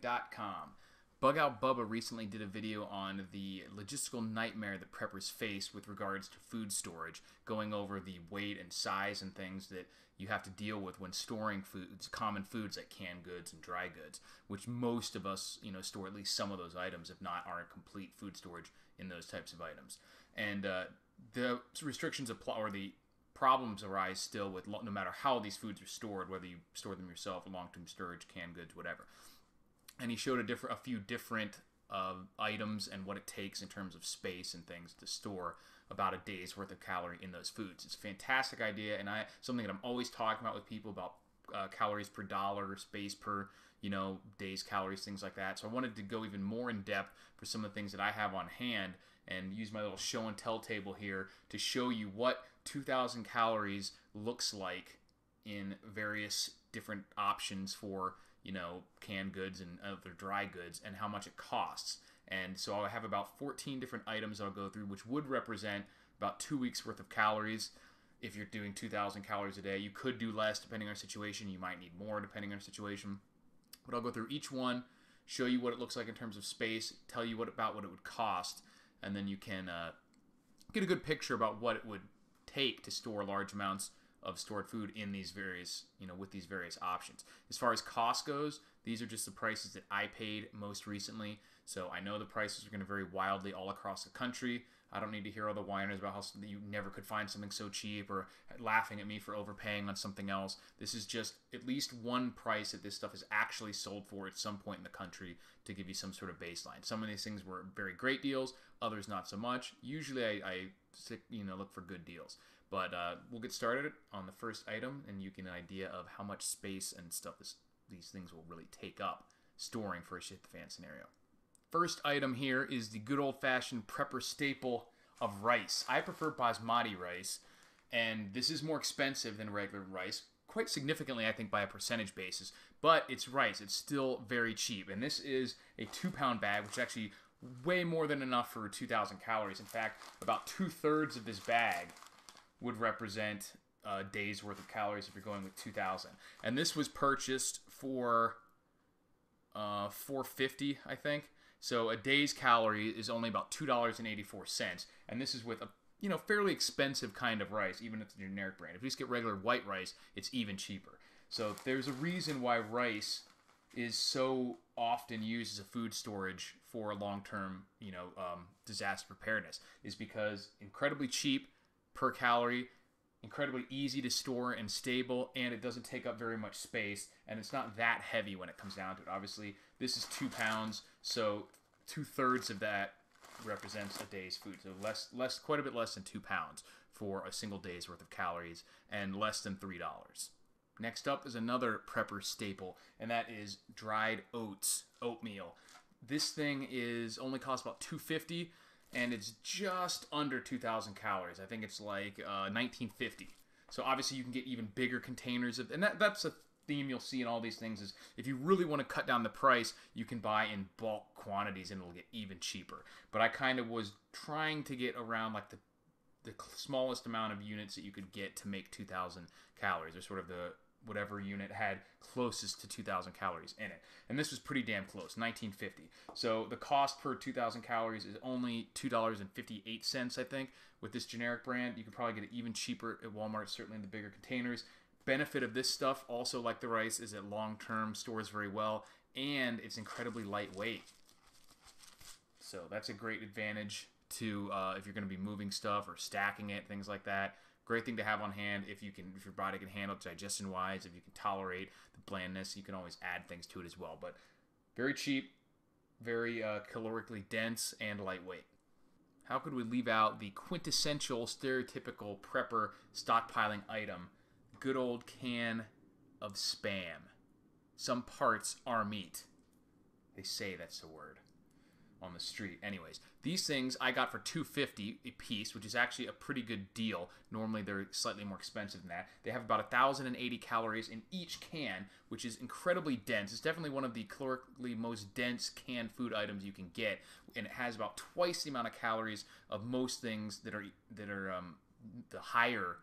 BugOutBubba.com. Bug Out Bubba recently did a video on the logistical nightmare that preppers face with regards to food storage, going over the weight and size and things that you have to deal with when storing foods, common foods like canned goods and dry goods, which most of us, store at least some of those items, if not our complete food storage in those types of items. And the restrictions apply, or the problems arise still with no matter how these foods are stored, whether you store them yourself, long-term storage, canned goods, whatever. And he showed a few different items and what it takes in terms of space and things to store about a day's worth of calorie in those foods. It's a fantastic idea, and something that I'm always talking about with people about calories per dollar, space per day's calories, things like that. So I wanted to go even more in depth for some of the things that I have on hand and use my little show and tell table here to show you what 2,000 calories looks like in various different options for canned goods and other dry goods, and how much it costs. And so I have about 14 different items I'll go through, which would represent about 2 weeks worth of calories. If you're doing 2,000 calories a day, you could do less depending on your situation. You might need more depending on your situation. But I'll go through each one, show you what it looks like in terms of space, tell you about what it would cost, and then you can get a good picture about what it would take to store large amounts of stored food in these various, with these various options. As far as cost goes, these are just the prices that I paid most recently. So I know the prices are going to vary wildly all across the country. I don't need to hear all the whiners about how you never could find something so cheap, or laughing at me for overpaying on something else. This is just at least one price that this stuff is actually sold for at some point in the country to give you some sort of baseline. Some of these things were very great deals, others not so much. Usually I look for good deals. But we'll get started on the first item, and you get an idea of how much space and stuff these things will really take up storing for a shit the fan scenario. First item here is the good old-fashioned prepper staple of rice. I prefer basmati rice, and this is more expensive than regular rice, quite significantly, I think, by a percentage basis. But it's rice. It's still very cheap. And this is a 2-pound bag, which is actually way more than enough for 2,000 calories. In fact, about 2/3 of this bag would represent a day's worth of calories if you're going with 2,000. And this was purchased for $4.50, I think. So a day's calorie is only about $2.84, and this is with a fairly expensive kind of rice, even if it's a generic brand. If you just get regular white rice, it's even cheaper. So there's a reason why rice is so often used as a food storage for long-term, disaster preparedness, is because incredibly cheap per calorie, incredibly easy to store and stable, and it doesn't take up very much space, and it's not that heavy when it comes down to it. Obviously, this is 2 pounds, so 2/3 of that represents a day's food. So quite a bit less than 2 pounds for a single day's worth of calories, and less than $3. Next up is another prepper staple, and that is dried oats, oatmeal. This thing only costs about $2.50. And it's just under 2,000 calories. I think it's like 1950. So obviously you can get even bigger containers and that's a theme you'll see in all these things, is if you really want to cut down the price, you can buy in bulk quantities and it'll get even cheaper. But I kind of was trying to get around like the smallest amount of units that you could get to make 2,000 calories, or sort of whatever unit had closest to 2,000 calories in it. And this was pretty damn close, $19.50. So the cost per 2,000 calories is only $2.58, I think. With this generic brand, you could probably get it even cheaper at Walmart, certainly in the bigger containers. Benefit of this stuff, also like the rice, is that long-term stores very well, and it's incredibly lightweight. So that's a great advantage to if you're going to be moving stuff or stacking it, things like that. Great thing to have on hand if your body can handle it digestion-wise, if you can tolerate the blandness, you can always add things to it as well. But very cheap, very calorically dense, and lightweight. How could we leave out the quintessential, stereotypical prepper stockpiling item, good old can of Spam? Some parts are meat. They say that's the word on the street. Anyways, these things I got for $2.50 a piece, which is actually a pretty good deal. Normally they're slightly more expensive than that. They have about 1,080 calories in each can, which is incredibly dense. It's definitely one of the calorically most dense canned food items you can get, and it has about twice the amount of calories of most things that are the higher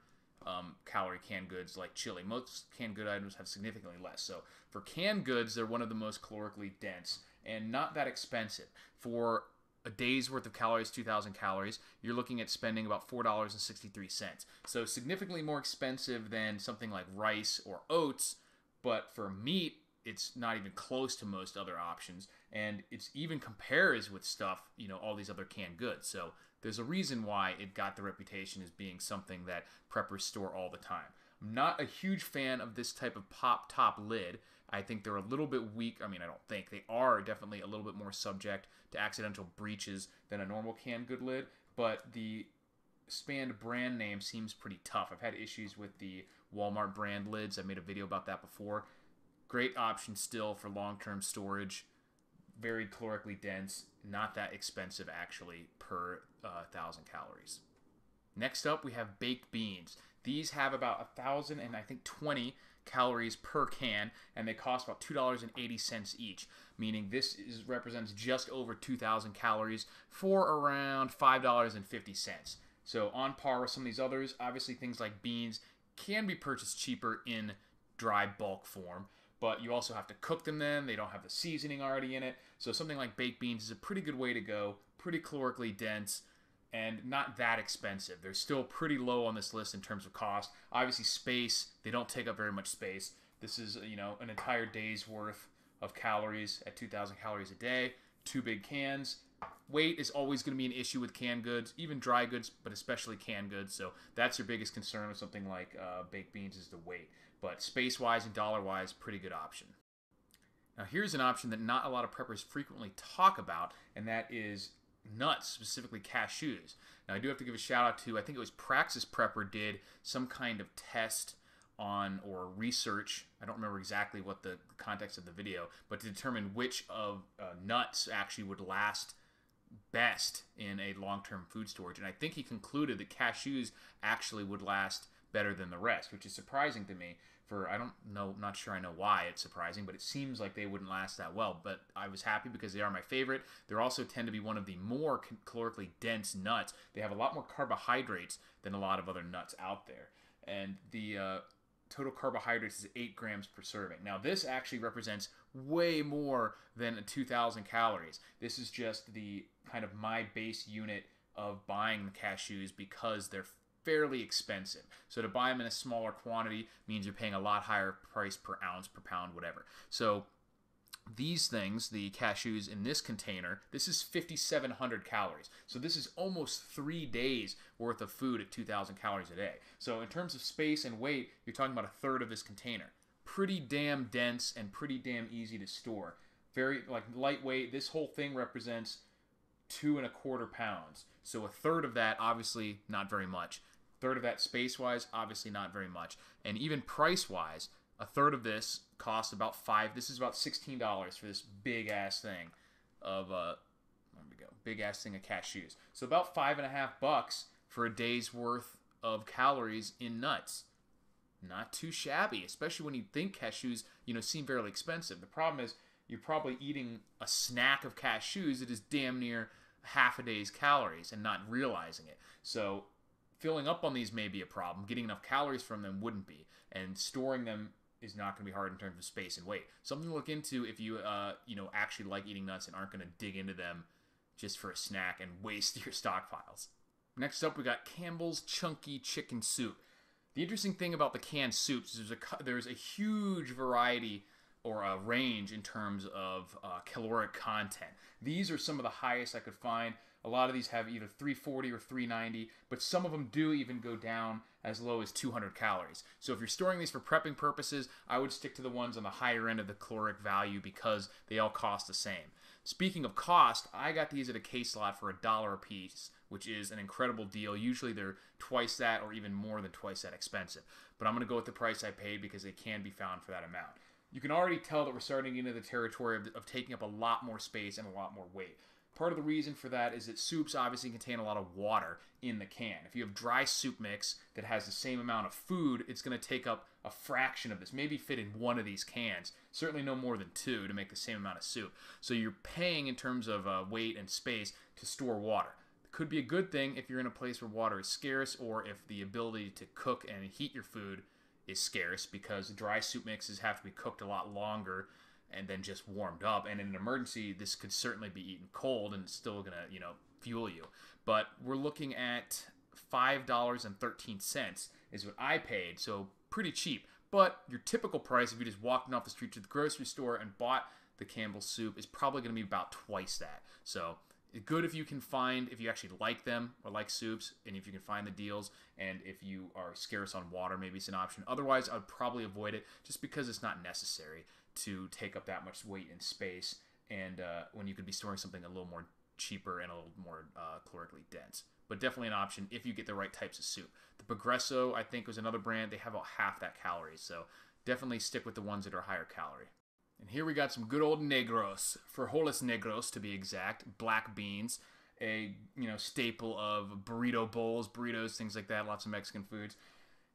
calorie canned goods like chili. Most canned good items have significantly less. So for canned goods, they're one of the most calorically dense and not that expensive. For a day's worth of calories, 2,000 calories, you're looking at spending about $4.63. So significantly more expensive than something like rice or oats, but for meat, it's not even close to most other options, and it's even compares with stuff, all these other canned goods. So there's a reason why it got the reputation as being something that preppers store all the time. I'm not a huge fan of this type of pop top lid. I think they're a little bit weak. I don't think. They are definitely a little bit more subject to accidental breaches than a normal canned good lid, but the Spand brand name seems pretty tough. I've had issues with the Walmart brand lids. I made a video about that before. Great option still for long-term storage. Very calorically dense. Not that expensive, actually, per 1,000 calories. Next up, we have baked beans. These have about 1,000 and I think 20 calories per can, and they cost about $2.80 each, meaning this represents just over 2,000 calories for around $5.50. So on par with some of these others. Obviously, things like beans can be purchased cheaper in dry bulk form, but you also have to cook them then. They don't have the seasoning already in it. So something like baked beans is a pretty good way to go, pretty calorically dense, and not that expensive. They're still pretty low on this list in terms of cost. Obviously, space, they don't take up very much space. This is, an entire day's worth of calories at 2,000 calories a day. 2 big cans. Weight is always going to be an issue with canned goods, even dry goods, but especially canned goods. So that's your biggest concern with something like baked beans is the weight. But space-wise and dollar-wise, pretty good option. Now here's an option that not a lot of preppers frequently talk about, and that is nuts, specifically cashews. Now I do have to give a shout out to, I think it was Praxis Prepper did some kind of test on, or research, I don't remember exactly what the context of the video, but to determine which of nuts actually would last best in a long-term food storage. And I think he concluded that cashews actually would last better than the rest, which is surprising to me. Not sure I know why it's surprising, but it seems like they wouldn't last that well. But I was happy because they are my favorite. They also tend to be one of the more calorically dense nuts. They have a lot more carbohydrates than a lot of other nuts out there. And the total carbohydrates is 8 grams per serving. Now this actually represents way more than 2,000 calories. This is just the kind of my base unit of buying the cashews because they're fairly expensive. So to buy them in a smaller quantity means you're paying a lot higher price per ounce, per pound, whatever. So these things, the cashews in this container, this is 5,700 calories. So this is almost 3 days worth of food at 2,000 calories a day. So in terms of space and weight, you're talking about a third of this container. Pretty damn dense and pretty damn easy to store. Very lightweight. This whole thing represents 2¼ pounds. So a third of that, obviously not very much. Third of that space-wise, obviously not very much. And even price-wise, a third of this costs about this is about $16 for this big-ass thing of, big-ass thing of cashews. So about $5.50 for a day's worth of calories in nuts. Not too shabby, especially when you think cashews, seem fairly expensive. The problem is you're probably eating a snack of cashews that is damn near half a day's calories and not realizing it. So filling up on these may be a problem. Getting enough calories from them wouldn't be. And storing them is not going to be hard in terms of space and weight. Something to look into if you, actually like eating nuts and aren't going to dig into them just for a snack and waste your stockpiles. Next up, we got Campbell's Chunky Chicken Soup. The interesting thing about the canned soups is there's a huge variety or a range in terms of caloric content. These are some of the highest I could find. A lot of these have either 340 or 390, but some of them do even go down as low as 200 calories. So if you're storing these for prepping purposes, I would stick to the ones on the higher end of the caloric value because they all cost the same. Speaking of cost, I got these at a case lot for $1 a piece, which is an incredible deal. Usually they're twice that or even more than twice that expensive. But I'm going to go with the price I paid because they can be found for that amount. You can already tell that we're starting into the territory of taking up a lot more space and a lot more weight. Part of the reason for that is that soups obviously contain a lot of water in the can. If you have dry soup mix that has the same amount of food, it's going to take up a fraction of this, maybe fit in one of these cans, certainly no more than 2 to make the same amount of soup. So you're paying in terms of weight and space to store water. The Could be a good thing if you're in a place where water is scarce, or if the ability to cook and heat your food is scarce, because dry soup mixes have to be cooked a lot longer and then just warmed up. And in an emergency, this could certainly be eaten cold and it's still going to, fuel you. But we're looking at $5.13 is what I paid, so pretty cheap. But your typical price, if you just walked off the street to the grocery store and bought the Campbell's soup, is probably going to be about twice that. So good if you can find, if you actually like them or like soups, and if you can find the deals, and if you are scarce on water, maybe it's an option. Otherwise, I would probably avoid it just because it's not necessary to take up that much weight and space, and when you could be storing something a little more cheaper and a little more calorically dense. But definitely an option if you get the right types of soup. The Progresso, I think, was another brand. They have about half that calories, so definitely stick with the ones that are higher calorie. And here we got some good old negros, frijoles negros to be exact, black beans, a staple of burrito bowls, burritos, things like that, lots of Mexican foods.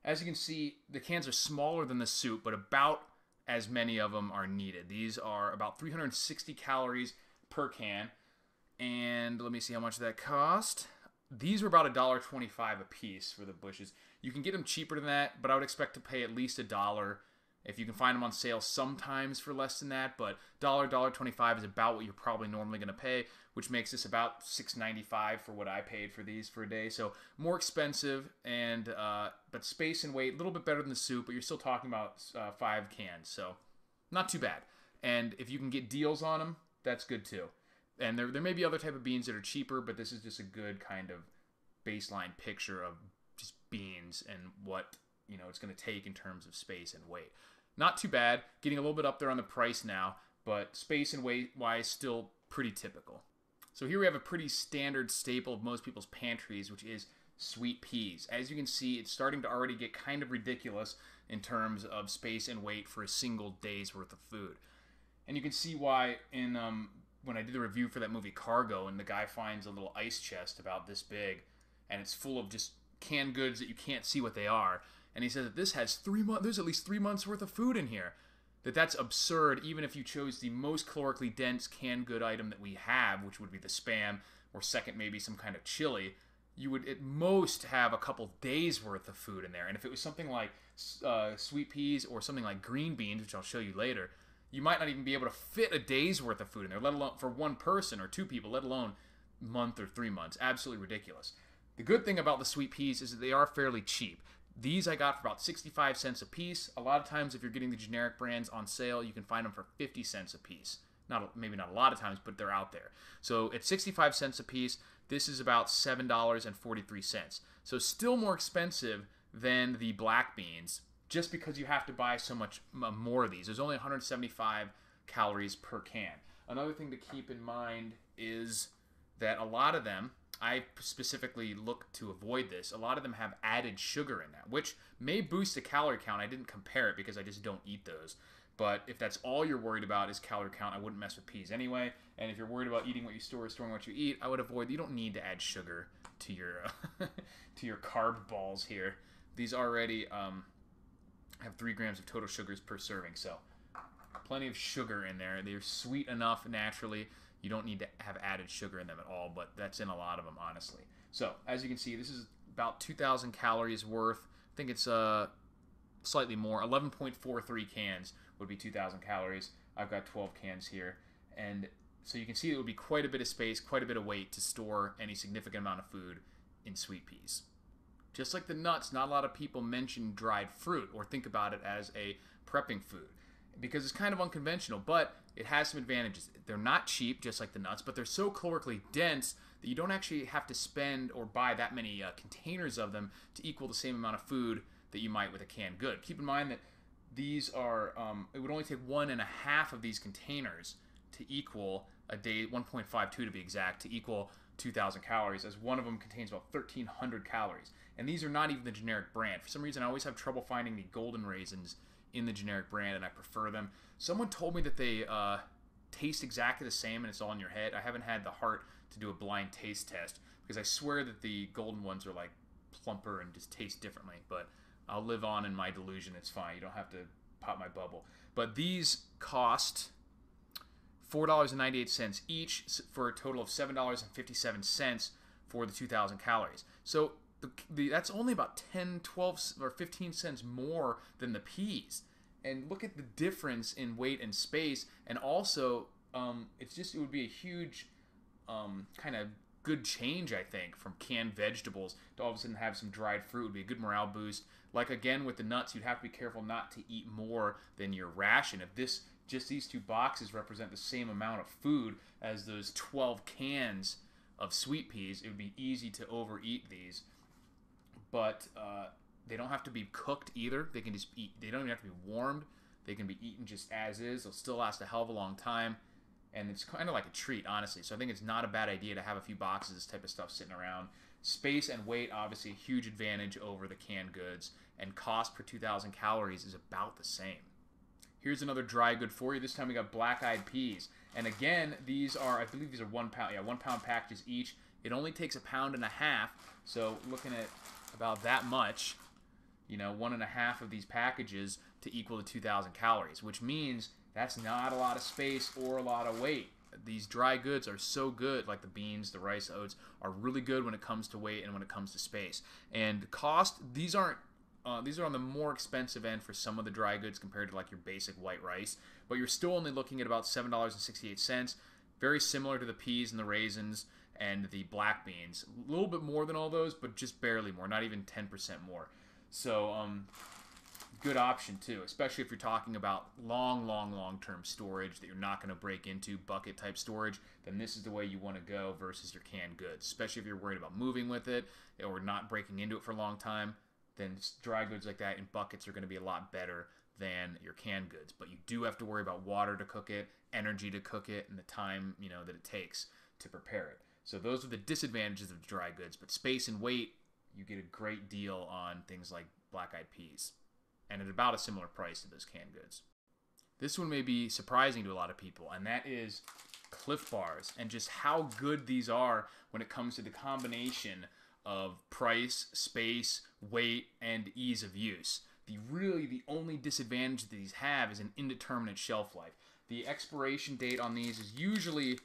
As you can see, the cans are smaller than the soup, but about as many of them are needed. These are about 360 calories per can, and let me see how much that cost. These were about $1.25 a piece for the bushes. You can get them cheaper than that, but I would expect to pay at least $1. If you can find them on sale sometimes for less than that, but $1.25 is about what you're probably normally going to pay, which makes this about $6.95 for what I paid for these for a day. So more expensive, and but space and weight a little bit better than the soup, but you're still talking about 5 cans, so not too bad. And if you can get deals on them, that's good too. And there may be other type of beans that are cheaper, but this is just a good kind of baseline picture of just beans and what it's going to take in terms of space and weight. Not too bad. Getting a little bit up there on the price now, but space and weight wise, still pretty typical. So here we have a pretty standard staple of most people's pantries, which is sweet peas. As you can see, it's starting to already get kind of ridiculous in terms of space and weight for a single day's worth of food. And you can see why in when I did the review for that movie Cargo, and the guy finds a little ice chest about this big, and it's full of just canned goods that you can't see what they are, and he says that this has 3 months, there's at least 3 months worth of food in here. That's absurd, even if you chose the most calorically dense canned good item that we have, which would be the Spam, or second maybe some kind of chili. You would at most have a couple days worth of food in there. And if it was something like sweet peas or something like green beans, which I'll show you later, you might not even be able to fit a day's worth of food in there, let alone for one person or 2 people, let alone month or 3 months. Absolutely ridiculous. The good thing about the sweet peas is that they are fairly cheap. These I got for about 65 cents a piece. A lot of times if you're getting the generic brands on sale, you can find them for 50 cents a piece. Maybe not a lot of times, but they're out there. So at 65 cents a piece, this is about $7.43. So still more expensive than the black beans, just because you have to buy so much more of these. There's only 175 calories per can. Another thing to keep in mind is that a lot of them, I specifically look to avoid this, a lot of them have added sugar in that, which may boost the calorie count. I didn't compare it because I just don't eat those. But if that's all you're worried about is calorie count, I wouldn't mess with peas anyway. And if you're worried about eating what you store, storing what you eat, I would avoid. You don't need to add sugar to your to your carb balls here. These already have 3 grams of total sugars per serving, so plenty of sugar in there. They're sweet enough naturally. You don't need to have added sugar in them at all, but that's in a lot of them, honestly. So as you can see, this is about 2,000 calories worth. I think it's slightly more. 11.43 cans would be 2,000 calories. I've got 12 cans here. And so you can see it would be quite a bit of space, quite a bit of weight to store any significant amount of food in sweet peas. Just like the nuts, not a lot of people mention dried fruit or think about it as a prepping food because it's kind of unconventional, but it has some advantages. They're not cheap, just like the nuts, but they're so calorically dense that you don't actually have to spend or buy that many containers of them to equal the same amount of food that you might with a canned good. Keep in mind that these are, it would only take 1.5 of these containers to equal a day, 1.52 to be exact, to equal 2,000 calories, as one of them contains about 1,300 calories. And these are not even the generic brand. For some reason, I always have trouble finding the golden raisins in the generic brand, and I prefer them. Someone told me that they taste exactly the same, and it's all in your head. I haven't had the heart to do a blind taste test, because I swear that the golden ones are like plumper and just taste differently, but I'll live on in my delusion. It's fine. You don't have to pop my bubble. But these cost $4.98 each for a total of $7.57 for the 2,000 calories. So that's only about 10, 12, or 15 cents more than the peas. And look at the difference in weight and space. And also, it would be a huge kind of good change, I think, from canned vegetables to all of a sudden have some dried fruit. Would be a good morale boost. Like, again, with the nuts, you'd have to be careful not to eat more than your ration. If these 2 boxes represent the same amount of food as those 12 cans of sweet peas, it would be easy to overeat these. But they don't have to be cooked either. They can just eat. They don't even have to be warmed. They can be eaten just as is. They'll still last a hell of a long time. And it's kind of like a treat, honestly. So I think it's not a bad idea to have a few boxes of this type of stuff sitting around. Space and weight, obviously, a huge advantage over the canned goods. And cost per 2,000 calories is about the same. Here's another dry good for you. This time we got black-eyed peas. And again, these are, I believe these are 1 pound. Yeah, 1 pound packages each. It only takes a pound and a half. So looking at about that much, 1.5 of these packages to equal the 2,000 calories, which means that's not a lot of space or a lot of weight. These dry goods are so good, like the beans, the rice, oats, are really good when it comes to weight and when it comes to space. And cost, these are on the more expensive end for some of the dry goods compared to like your basic white rice, but you're still only looking at about $7.68. Very similar to the peas and the raisins and the black beans. A little bit more than all those, but just barely more, not even 10% more. So, good option too, especially if you're talking about long-term storage that you're not going to break into, bucket type storage, then this is the way you want to go versus your canned goods, especially if you're worried about moving with it or not breaking into it for a long time. Then dry goods like that in buckets are going to be a lot better than your canned goods. But you do have to worry about water to cook it, energy to cook it, and the time that it takes to prepare it. So those are the disadvantages of dry goods. But space and weight, you get a great deal on things like black-eyed peas, and at about a similar price to those canned goods. This one may be surprising to a lot of people, and that is Clif Bars, and just how good these are when it comes to the combination of price, space, weight, and ease of use. The only disadvantage that these have is an indeterminate shelf life. The expiration date on these is usually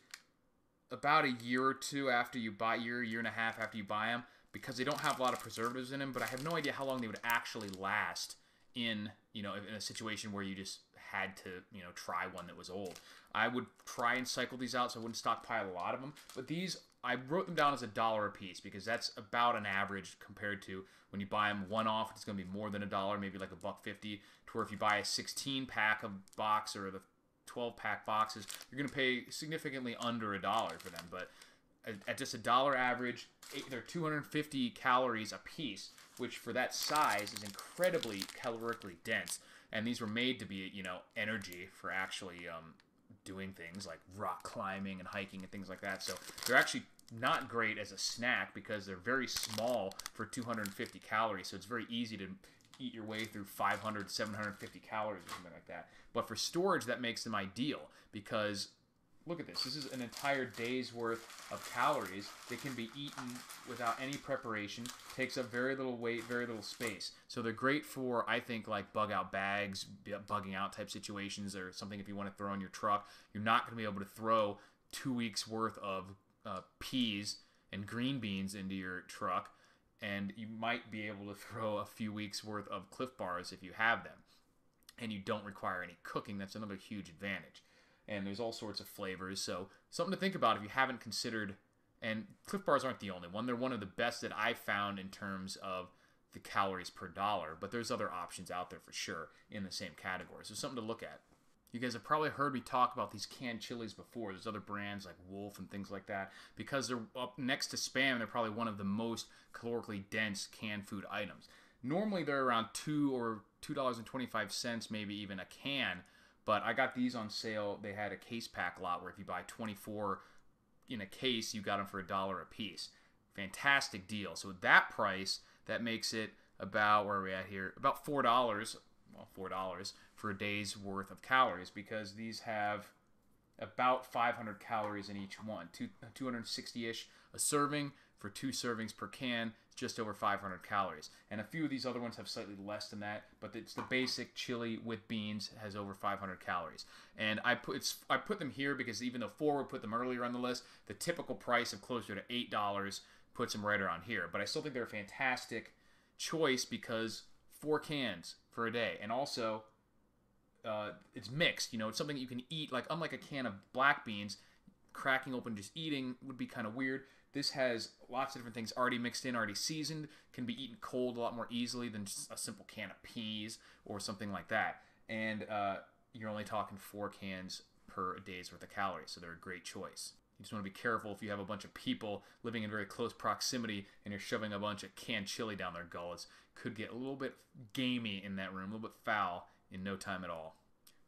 about a year or two after you buy, year and a half after you buy them, because they don't have a lot of preservatives in them, but I have no idea how long they would actually last in a situation where you just had to try one that was old. I would try and cycle these out so I wouldn't stockpile a lot of them, but these, I wrote them down as $1 a piece because that's about an average compared to when you buy them one off. It's going to be more than $1, maybe like $1.50. To where if you buy a 16-pack of box or the 12-pack boxes, you're going to pay significantly under $1 for them. But at just $1 average, they're 250 calories a piece, which for that size is incredibly calorically dense. And these were made to be, energy for actually doing things like rock climbing and hiking and things like that. So they're actually not great as a snack because they're very small for 250 calories. So it's very easy to eat your way through 500, 750 calories or something like that. But for storage, that makes them ideal because look at this. This is an entire day's worth of calories that can be eaten without any preparation. Takes up very little weight, very little space. So they're great for, I think, like bug out bags, bugging out type situations, or something if you want to throw in your truck. You're not going to be able to throw 2 weeks worth of peas and green beans into your truck, and you might be able to throw a few weeks worth of Clif Bars if you have them. And you don't require any cooking. That's another huge advantage. And there's all sorts of flavors, so something to think about if you haven't considered. And Clif Bars aren't the only one. They're one of the best that I've found in terms of the calories per dollar, but there's other options out there for sure in the same category, so something to look at. You guys have probably heard me talk about these canned chilies before. There's other brands like Wolf and things like that. Because they're up next to Spam, they're probably one of the most calorically dense canned food items. Normally they're around $2 or $2.25, maybe even a can. But I got these on sale. They had a case pack lot where if you buy 24 in a case, you got them for $1 a piece. Fantastic deal. So with that price, that makes it about, where are we at here? About $4. Well, $4 for a day's worth of calories, because these have about 500 calories in each one. 260-ish a serving. For 2 servings per can, just over 500 calories. And a few of these other ones have slightly less than that, but it's the basic chili with beans has over 500 calories. And I put them here because even though 4 would put them earlier on the list, the typical price of closer to $8 puts them right around here. But I still think they're a fantastic choice because 4 cans for a day. And also, it's mixed. It's something you can eat. Like, unlike a can of black beans, cracking open just eating would be kind of weird. This has lots of different things already mixed in, already seasoned, can be eaten cold a lot more easily than just a simple can of peas or something like that. And you're only talking 4 cans per day's worth of calories, so they're a great choice. You just want to be careful if you have a bunch of people living in very close proximity and you're shoving a bunch of canned chili down their gullets. Could get a little bit gamey in that room, a little bit foul in no time at all.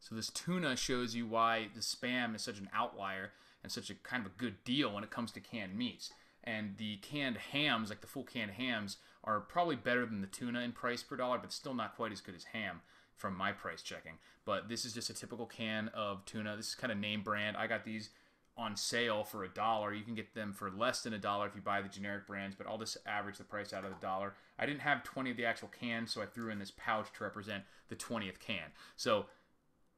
So this tuna shows you why the Spam is such an outlier and such a kind of a good deal when it comes to canned meats. And the canned hams, like the full canned hams, are probably better than the tuna in price per dollar, but still not quite as good as ham from my price checking. But this is just a typical can of tuna. This is kind of name brand. I got these on sale for $1. You can get them for less than $1 if you buy the generic brands, but I'll just average the price out of $1. I didn't have 20 of the actual cans, so I threw in this pouch to represent the 20th can. So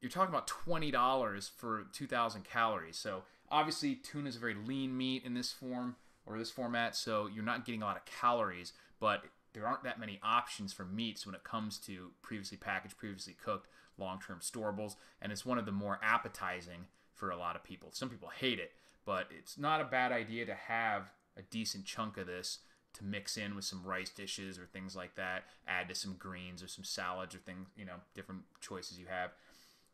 you're talking about $20 for 2,000 calories. So obviously, tuna is a very lean meat in this form or this format, so you're not getting a lot of calories, but there aren't that many options for meats when it comes to previously packaged, previously cooked, long-term storables, and it's one of the more appetizing for a lot of people. Some people hate it, but it's not a bad idea to have a decent chunk of this to mix in with some rice dishes or things like that, add to some greens or some salads or things, different choices you have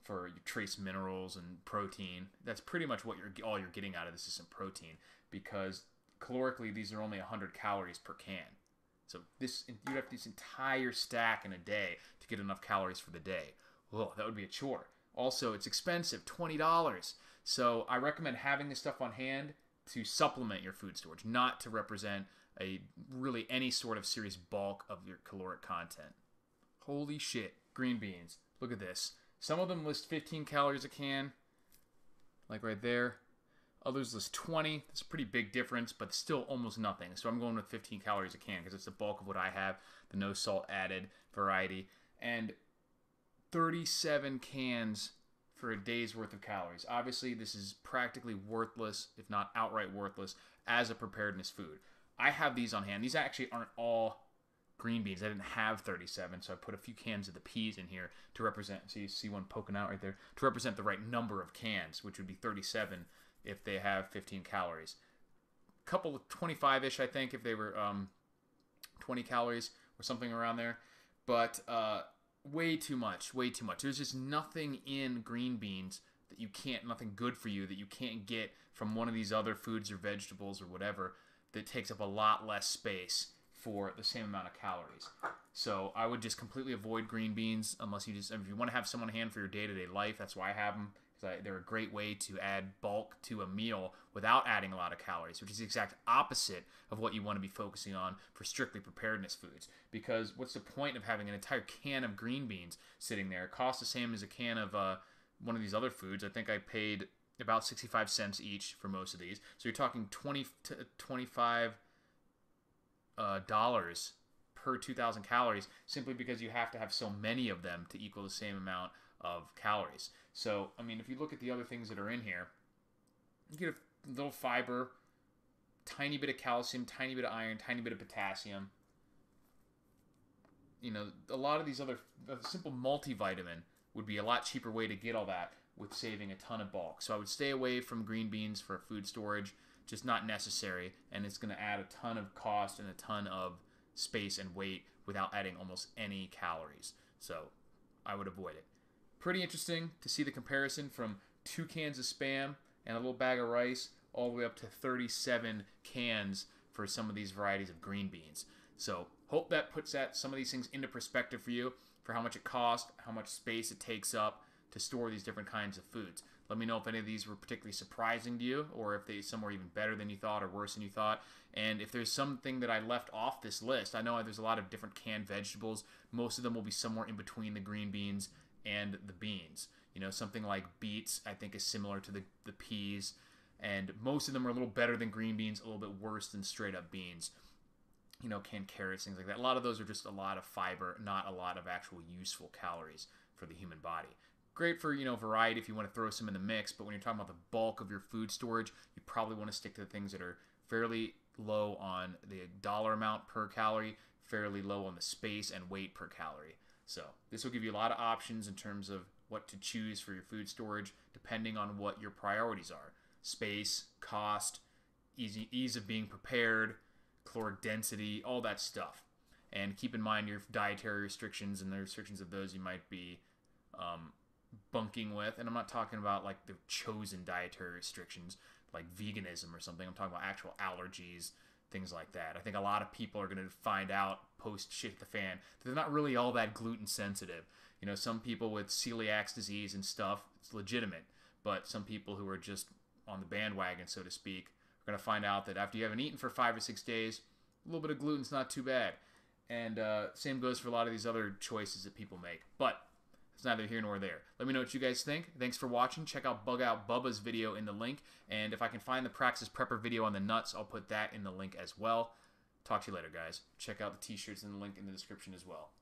for your trace minerals and protein. That's pretty much what all you're getting out of this is some protein, because calorically these are only 100 calories per can. So you have this entire stack in a day to get enough calories for the day. Whoa, that would be a chore. Also, it's expensive, $20. So I recommend having this stuff on hand to supplement your food storage, not to represent really any sort of serious bulk of your caloric content. Holy shit, green beans. Look at this. Some of them list 15 calories a can, like right there. Others list 20. That's a pretty big difference, but still almost nothing. So I'm going with 15 calories a can because it's the bulk of what I have, the no salt added variety. And 37 cans for a day's worth of calories. Obviously, this is practically worthless, if not outright worthless, as a preparedness food. I have these on hand. These actually aren't all green beans. I didn't have 37, so I put a few cans of the peas in here to represent, so you see one poking out right there, to represent the right number of cans, which would be 37 if they have 15 calories. A couple of 25-ish, I think, if they were 20 calories or something around there. But way too much, way too much. There's just nothing in green beans that nothing good for you that you can't get from one of these other foods or vegetables or whatever that takes up a lot less space for the same amount of calories. So I would just completely avoid green beans unless if you want to have some on hand for your day-to-day life. That's why I have them, because they're a great way to add bulk to a meal without adding a lot of calories, which is the exact opposite of what you want to be focusing on for strictly preparedness foods. Because what's the point of having an entire can of green beans sitting there? It costs the same as a can of one of these other foods. I think I paid about 65 cents each for most of these. So you're talking $20 to $25 dollars per 2,000 calories, simply because you have to have so many of them to equal the same amount of calories. So, I mean, if you look at the other things that are in here, you get a little fiber, tiny bit of calcium, tiny bit of iron, tiny bit of potassium. A lot of these other, a simple multivitamin would be a lot cheaper way to get all that with saving a ton of bulk. So I would stay away from green beans for food storage, just not necessary, and it's going to add a ton of cost and a ton of space and weight without adding almost any calories. So I would avoid it. Pretty interesting to see the comparison from 2 cans of Spam and a little bag of rice all the way up to 37 cans for some of these varieties of green beans. So hope that puts some of these things into perspective for you, for how much it costs, how much space it takes up to store these different kinds of foods. Let me know if any of these were particularly surprising to you, or if some were even better than you thought or worse than you thought. And if there's something that I left off this list, I know there's a lot of different canned vegetables. Most of them will be somewhere in between the green beans and the beans. Something like beets, I think, is similar to the peas. And most of them are a little better than green beans, a little bit worse than straight up beans. Canned carrots, things like that. A lot of those are just a lot of fiber, not a lot of actual useful calories for the human body. Great for, variety if you want to throw some in the mix, but when you're talking about the bulk of your food storage, you probably want to stick to the things that are fairly low on the dollar amount per calorie, fairly low on the space and weight per calorie. So this will give you a lot of options in terms of what to choose for your food storage depending on what your priorities are. Space, cost, ease of being prepared, caloric density, all that stuff. And keep in mind your dietary restrictions and the restrictions of those you might be bunking with. And I'm not talking about like the chosen dietary restrictions like veganism or something. I'm talking about actual allergies, things like that. I think a lot of people are going to find out post shit the fan that they're not really all that gluten sensitive. You know, some people with celiac disease and stuff, it's legitimate. But some people who are just on the bandwagon, so to speak, are going to find out that after you haven't eaten for 5 or 6 days, a little bit of gluten's not too bad. And same goes for a lot of these other choices that people make. But it's neither here nor there. Let me know what you guys think. Thanks for watching. Check out Bug Out Bubba's video in the link. And if I can find the Praxis Prepper video on the nuts, I'll put that in the link as well. Talk to you later, guys. Check out the t-shirts in the link in the description as well.